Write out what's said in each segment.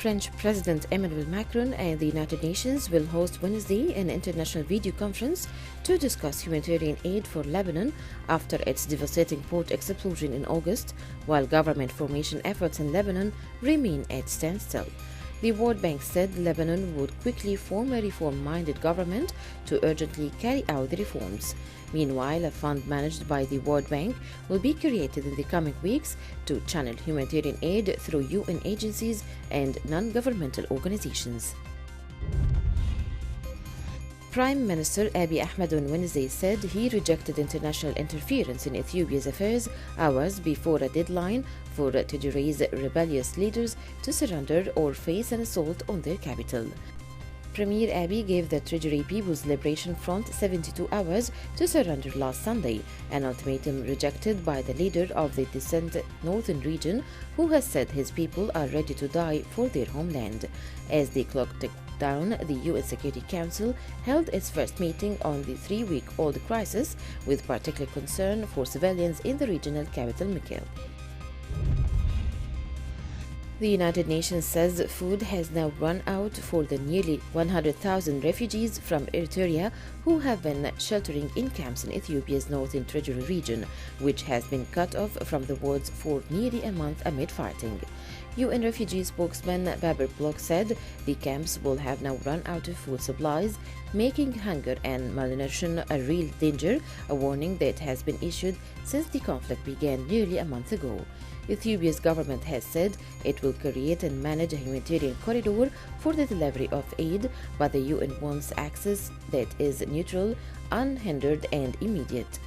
French President Emmanuel Macron and the United Nations will host Wednesday an international video conference to discuss humanitarian aid for Lebanon after its devastating port explosion in August, while government formation efforts in Lebanon remain at standstill. The World Bank said Lebanon would quickly form a reform-minded government to urgently carry out the reforms. Meanwhile, a fund managed by the World Bank will be created in the coming weeks to channel humanitarian aid through UN agencies and non-governmental organizations. Prime Minister Abiy Ahmed on Wednesday said he rejected international interference in Ethiopia's affairs hours before a deadline for Tigray's rebellious leaders to surrender or face an assault on their capital. Premier Abiy gave the Tigray People's Liberation Front 72 hours to surrender last Sunday, an ultimatum rejected by the leader of the distant northern region, who has said his people are ready to die for their homeland. As the clock ticked down, the UN Security Council held its first meeting on the 3-week-old crisis, with particular concern for civilians in the regional capital, Mekelle. The United Nations says food has now run out for the nearly 100,000 refugees from Eritrea who have been sheltering in camps in Ethiopia's northern Tigray region, which has been cut off from the wards for nearly a month amid fighting. UN refugee spokesman Baber Bloch said the camps will have now run out of food supplies, making hunger and malnutrition a real danger, a warning that has been issued since the conflict began nearly a month ago. Ethiopia's government has said it will create and manage a humanitarian corridor for the delivery of aid, but the UN wants access that is neutral, unhindered, and immediate.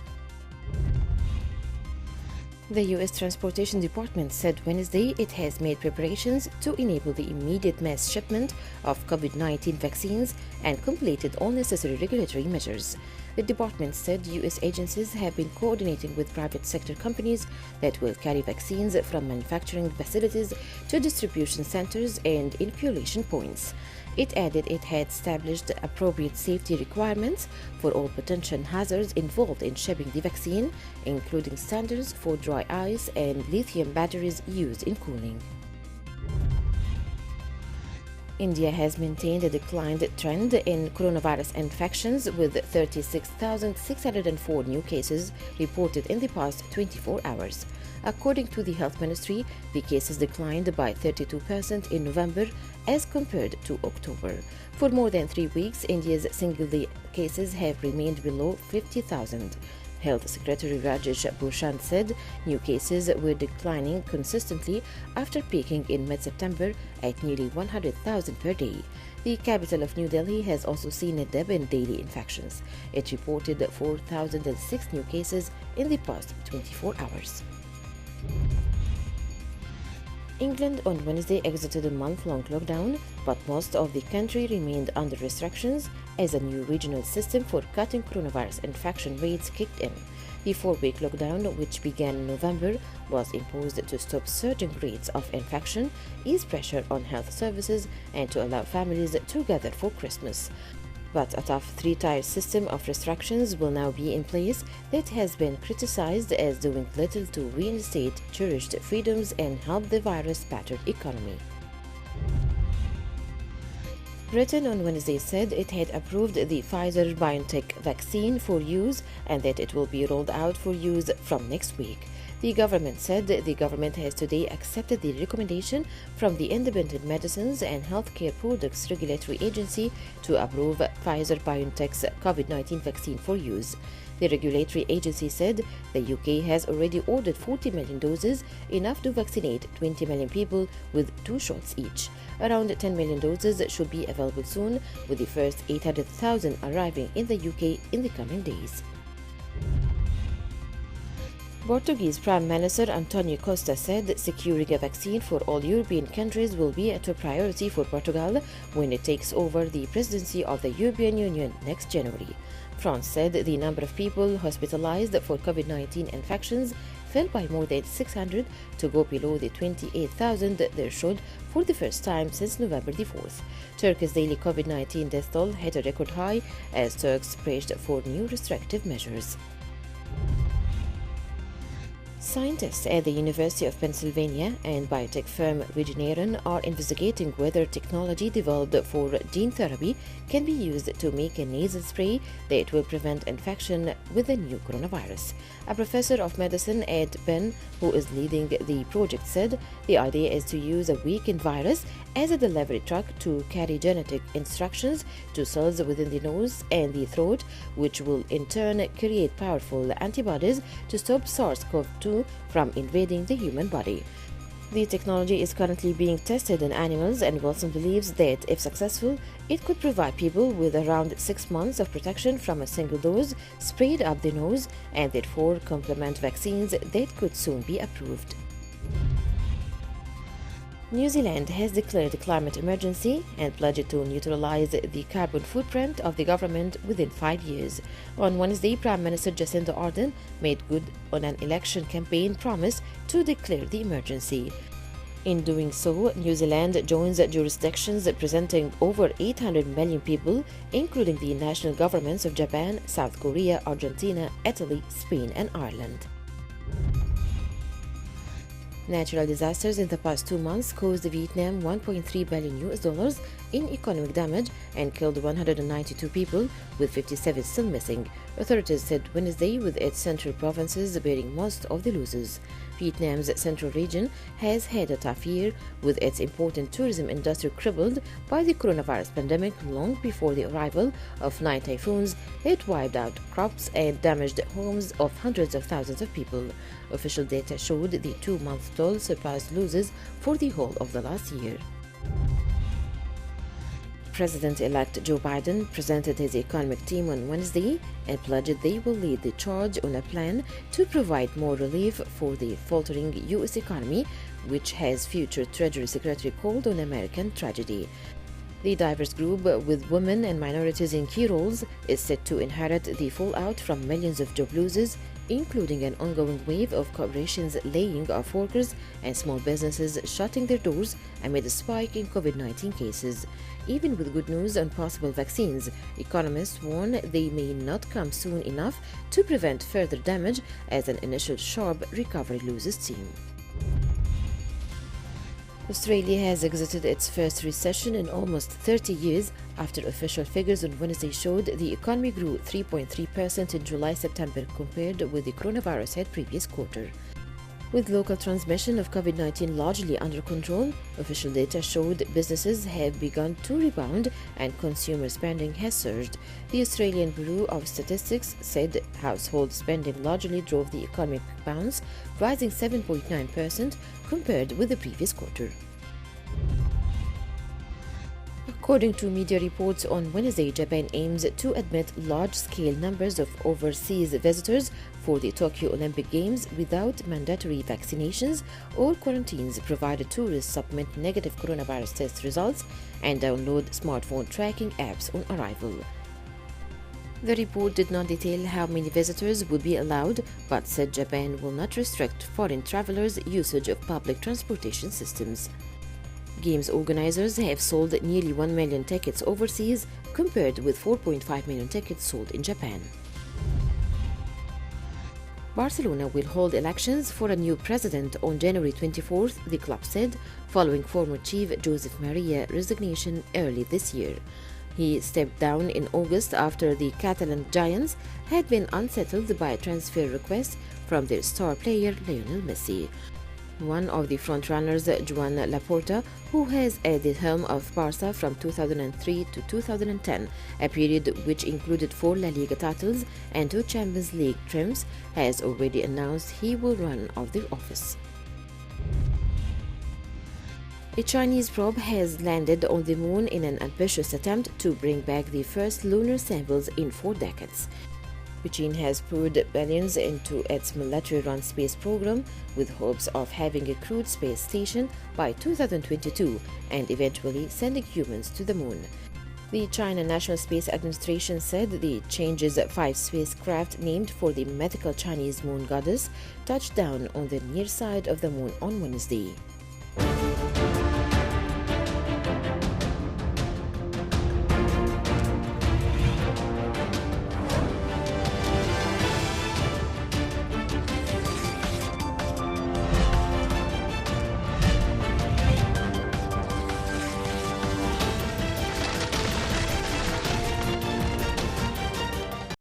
The U.S. Transportation Department said Wednesday it has made preparations to enable the immediate mass shipment of COVID-19 vaccines and completed all necessary regulatory measures. The department said U.S. agencies have been coordinating with private sector companies that will carry vaccines from manufacturing facilities to distribution centers and inoculation points. It added it had established appropriate safety requirements for all potential hazards involved in shipping the vaccine, including standards for dry ice and lithium batteries used in cooling. India has maintained a declined trend in coronavirus infections, with 36,604 new cases reported in the past 24 hours. According to the Health Ministry, the cases declined by 32% in November as compared to October. For more than 3 weeks, India's single-day cases have remained below 50,000. Health Secretary Rajesh Bhushan said new cases were declining consistently after peaking in mid-September at nearly 100,000 per day. The capital of New Delhi has also seen a dip in daily infections. It reported 4,006 new cases in the past 24 hours. England on Wednesday exited a month-long lockdown, but most of the country remained under restrictions as a new regional system for cutting coronavirus infection rates kicked in. The 4-week lockdown, which began in November, was imposed to stop surging rates of infection, ease pressure on health services, and to allow families to gather for Christmas. But a tough 3-tier system of restrictions will now be in place that has been criticized as doing little to reinstate cherished freedoms and help the virus-battered economy. Britain on Wednesday said it had approved the Pfizer-BioNTech vaccine for use and that it will be rolled out for use from next week. The government said the government has today accepted the recommendation from the Independent Medicines and Healthcare Products Regulatory Agency to approve Pfizer-BioNTech's COVID-19 vaccine for use. The regulatory agency said the UK has already ordered 40 million doses, enough to vaccinate 20 million people with 2 shots each. Around 10 million doses should be available soon, with the first 800,000 arriving in the UK in the coming days. Portuguese Prime Minister António Costa said securing a vaccine for all European countries will be a top priority for Portugal when it takes over the presidency of the European Union next January. France said the number of people hospitalized for COVID-19 infections fell by more than 600 to go below the 28,000 threshold for the first time since November the 4th. Turkey's daily COVID-19 death toll hit a record high as Turks pressed for new restrictive measures. Scientists at the University of Pennsylvania and biotech firm Regeneron are investigating whether technology developed for gene therapy can be used to make a nasal spray that will prevent infection with the new coronavirus. A professor of medicine at Penn, who is leading the project, said the idea is to use a weakened virus as a delivery truck to carry genetic instructions to cells within the nose and the throat, which will in turn create powerful antibodies to stop SARS-CoV-2 from invading the human body. The technology is currently being tested in animals, and Wilson believes that, if successful, it could provide people with around 6 months of protection from a single dose sprayed up the nose, and therefore complement vaccines that could soon be approved. New Zealand has declared a climate emergency and pledged to neutralize the carbon footprint of the government within 5 years. On Wednesday, Prime Minister Jacinda Ardern made good on an election campaign promise to declare the emergency. In doing so, New Zealand joins jurisdictions representing over 800 million people, including the national governments of Japan, South Korea, Argentina, Italy, Spain, and Ireland. Natural disasters in the past 2 months caused Vietnam $1.3 billion in economic damage and killed 192 people, with 57 still missing, authorities said Wednesday, with its central provinces bearing most of the losses. Vietnam's central region has had a tough year, with its important tourism industry crippled by the coronavirus pandemic long before the arrival of 9 typhoons that wiped out crops and damaged homes of hundreds of thousands of people. Official data showed the 2-month toll surpassed losses for the whole of the last year. President-elect Joe Biden presented his economic team on Wednesday and pledged they will lead the charge on a plan to provide more relief for the faltering U.S. economy, which has future Treasury Secretary called an American tragedy. The diverse group, with women and minorities in key roles, is set to inherit the fallout from millions of job losses, including an ongoing wave of corporations laying off workers and small businesses shutting their doors amid a spike in COVID-19 cases. Even with good news on possible vaccines, economists warn they may not come soon enough to prevent further damage as an initial sharp recovery loses steam. Australia has exited its first recession in almost 30 years after official figures on Wednesday showed the economy grew 3.3% in July-September compared with the coronavirus-hit previous quarter. With local transmission of COVID-19 largely under control, official data showed businesses have begun to rebound and consumer spending has surged. The Australian Bureau of Statistics said household spending largely drove the economic bounce, rising 7.9% compared with the previous quarter. According to media reports on Wednesday, Japan aims to admit large-scale numbers of overseas visitors for the Tokyo Olympic Games without mandatory vaccinations or quarantines, provided tourists submit negative coronavirus test results and download smartphone tracking apps on arrival. The report did not detail how many visitors would be allowed, but said Japan will not restrict foreign travelers' usage of public transportation systems. Games organizers have sold nearly 1 million tickets overseas, compared with 4.5 million tickets sold in Japan. Barcelona will hold elections for a new president on January 24th, the club said, following former chief Josep Maria's resignation early this year. He stepped down in August after the Catalan Giants had been unsettled by a transfer request from their star player Lionel Messi. One of the frontrunners, Joan Laporta, who has at the helm of Barca from 2003 to 2010, a period which included 4 La Liga titles and 2 Champions League triumphs, has already announced he will run for the office. A Chinese probe has landed on the moon in an ambitious attempt to bring back the first lunar samples in 4 decades. Beijing has poured billions into its military-run space program with hopes of having a crewed space station by 2022 and eventually sending humans to the moon. The China National Space Administration said the change's 5 spacecraft named for the mythical Chinese moon goddess touched down on the near side of the moon on Wednesday.